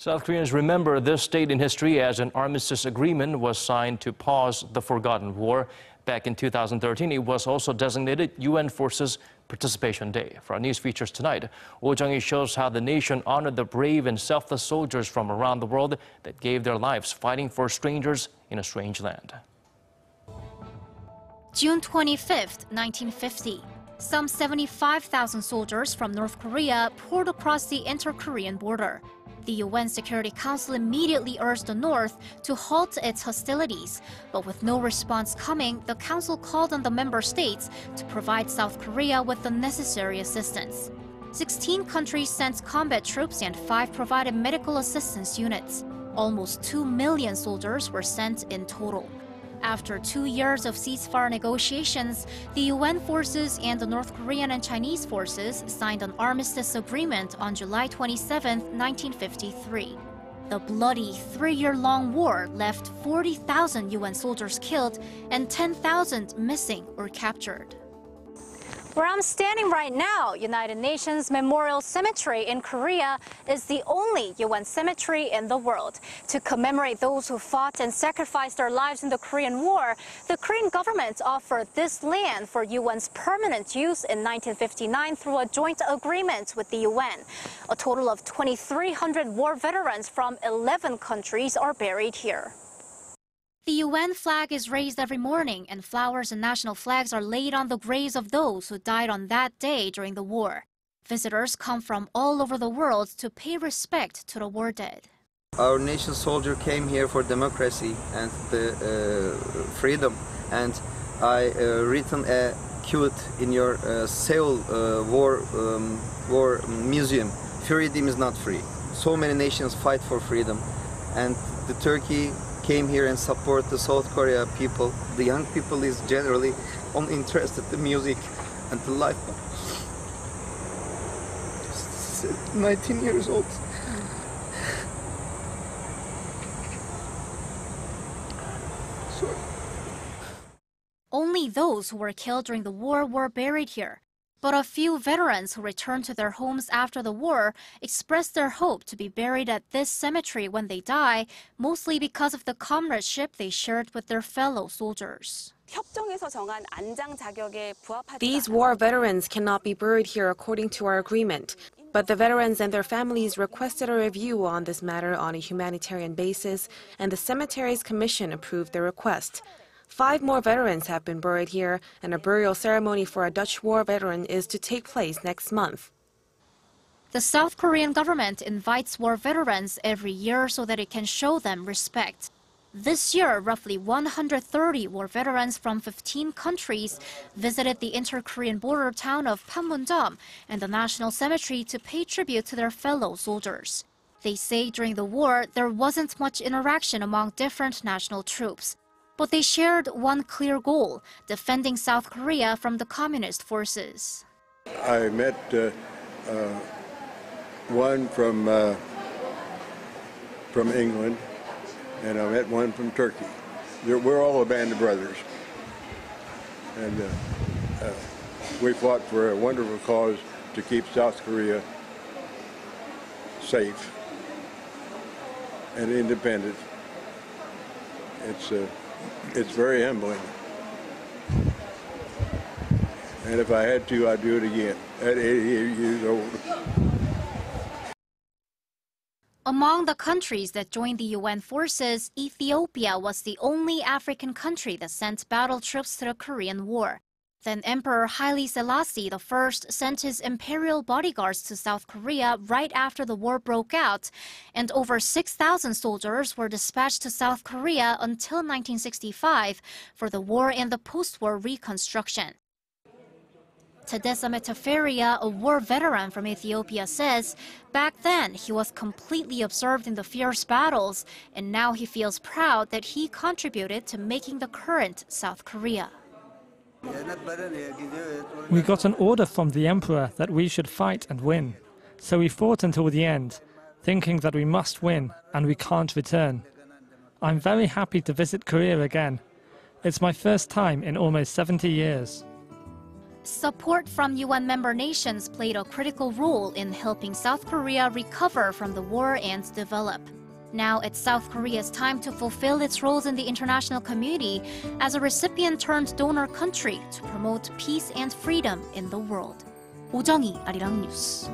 South Koreans remember this date in history as an armistice agreement was signed to pause the forgotten war. Back in 2013, it was also designated UN Forces Participation Day. For our news features tonight, Jung-hee shows how the nation honored the brave and selfless soldiers from around the world that gave their lives fighting for strangers in a strange land. June 25, 1950. Some 75,000 soldiers from North Korea poured across the inter-Korean border. The UN Security Council immediately urged the North to halt its hostilities, but with no response coming, the Council called on the member states to provide South Korea with the necessary assistance. 16 countries sent combat troops and 5 provided medical assistance units. Almost 2 million soldiers were sent in total. After 2 years of ceasefire negotiations, the UN forces and the North Korean and Chinese forces signed an armistice agreement on July 27, 1953. The bloody 3-year-long war left 40,000 UN soldiers killed and 10,000 missing or captured. Where I'm standing right now, United Nations Memorial Cemetery in Korea is the only UN cemetery in the world. To commemorate those who fought and sacrificed their lives in the Korean War, the Korean government offered this land for UN's permanent use in 1959 through a joint agreement with the UN. A total of 2,300 war veterans from 11 countries are buried here. The UN flag is raised every morning, and flowers and national flags are laid on the graves of those who died on that day during the war. Visitors come from all over the world to pay respect to the war dead. Our nation's soldier came here for democracy and the freedom, and I written a quote in your Seoul war museum. Freedom is not free. So many nations fight for freedom, and the Turkey came here and support the South Korea people. The young people is generally uninterested in music and the life. 19 years old. Sorry. Only those who were killed during the war were buried here. But a few veterans who returned to their homes after the war expressed their hope to be buried at this cemetery when they die, mostly because of the comradeship they shared with their fellow soldiers. These war veterans cannot be buried here according to our agreement, but the veterans and their families requested a review on this matter on a humanitarian basis, and the cemetery's commission approved their request. 5 more veterans have been buried here, and a burial ceremony for a Dutch war veteran is to take place next month. The South Korean government invites war veterans every year so that it can show them respect. This year, roughly 130 war veterans from 15 countries visited the inter-Korean border town of Panmunjom and the National Cemetery to pay tribute to their fellow soldiers. They say during the war, there wasn't much interaction among different national troops. But they shared one clear goal, defending South Korea from the communist forces. I met one from England, and I met one from Turkey. We're all a band of brothers. And we fought for a wonderful cause to keep South Korea safe and independent. It's very humbling. And if I had to, I'd do it again at 88 years old. Among the countries that joined the UN forces, Ethiopia was the only African country that sent battle troops to the Korean War. Then Emperor Haile Selassie I sent his imperial bodyguards to South Korea right after the war broke out, and over 6,000 soldiers were dispatched to South Korea until 1965 for the war and the post-war reconstruction. Tadessa Metaferia, a war veteran from Ethiopia, says back then he was completely absorbed in the fierce battles, and now he feels proud that he contributed to making the current South Korea. We got an order from the emperor that we should fight and win. So we fought until the end, thinking that we must win and we can't return. I'm very happy to visit Korea again. It's my first time in almost 70 years. Support from UN member nations played a critical role in helping South Korea recover from the war and develop. Now it's South Korea's time to fulfill its roles in the international community as a recipient-turned-donor country to promote peace and freedom in the world. 오정희, 아리랑 뉴스.